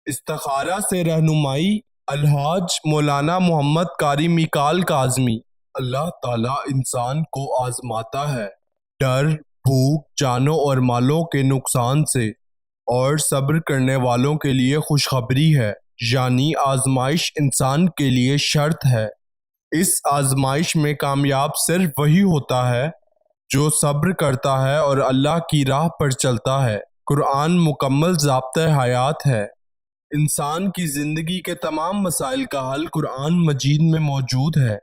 استخارہ سے رہنمائی الحاج مولانا محمد قاری میکال کاظمی۔ اللہ تعالیٰ انسان کو آزماتا ہے ڈر، بھوک، جانوں اور مالوں کے نقصان سے، اور صبر کرنے والوں کے لیے خوشخبری ہے، یعنی آزمائش انسان کے لیے شرط ہے۔ اس آزمائش میں کامیاب صرف وہی ہوتا ہے جو صبر کرتا ہے اور اللہ کی راہ پر چلتا ہے۔ قرآن مکمل ضابطۂ حیات ہے۔ انسان کی زندگی کے تمام مسائل کا حل قرآن مجید میں موجود ہے۔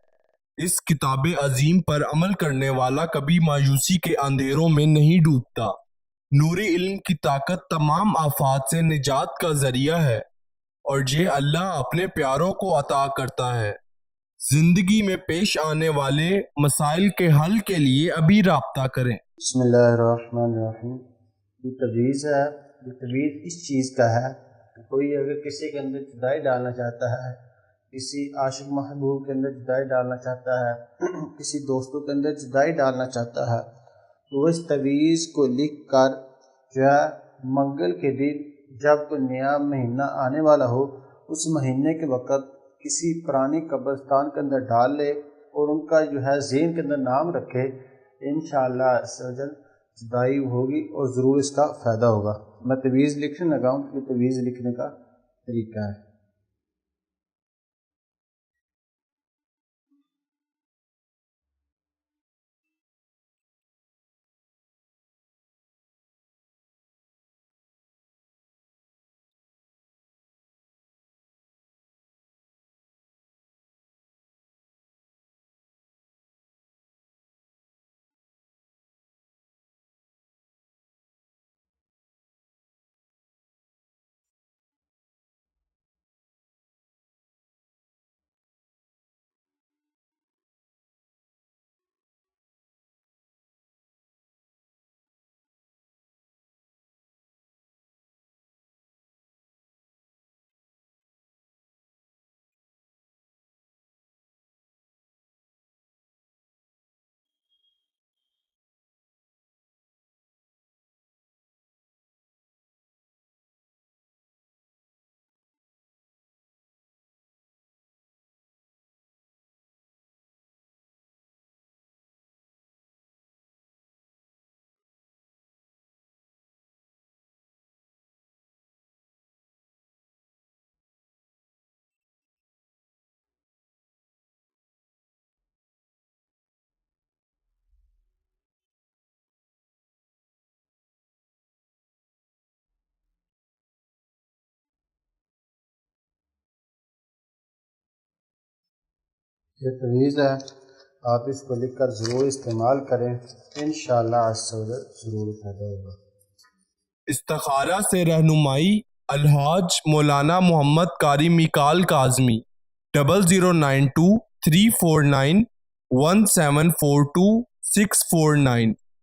اس کتاب عظیم پر عمل کرنے والا کبھی مایوسی کے اندھیروں میں نہیں ڈوبتا۔ نوری علم کی طاقت تمام آفات سے نجات کا ذریعہ ہے، اور یہ اللہ اپنے پیاروں کو عطا کرتا ہے۔ زندگی میں پیش آنے والے مسائل کے حل کے لیے ابھی رابطہ کریں۔ بسم اللہ الرحمن الرحیم۔ یہ تویز ہے، یہ تویز اس چیز کا ہے کہ کوئی اگر کسی کے اندر جدائی ڈالنا چاہتا ہے، کسی عاشق محبوب کے اندر جدائی ڈالنا چاہتا ہے، کسی دوستوں کے اندر جدائی ڈالنا چاہتا ہے، تو وہ اس تویز کو لکھ کر جو ہے منگل کے دن جب کوئی نیا مہینہ آنے والا ہو، اس مہینے کے وقت کسی پرانی قبرستان کے اندر ڈال لے اور ان کا جو ہے ذہن کے اندر نام رکھے، انشاءاللہ جدائی ہوگی اور ضرور اس کا فائدہ ہوگا۔ میں تویز لکھنے لگا ہوں کہ تویز لکھنے کا طریقہ ہے۔ یہ تویز ہے، آپ اس کو لکھ کر ضرور استعمال کریں، انشاءاللہ ضرور فائدہ ہوگا۔ استخارہ سے رہنمائی الحاج مولانا محمد قاری میکال کاظمی 0092 349 1742 649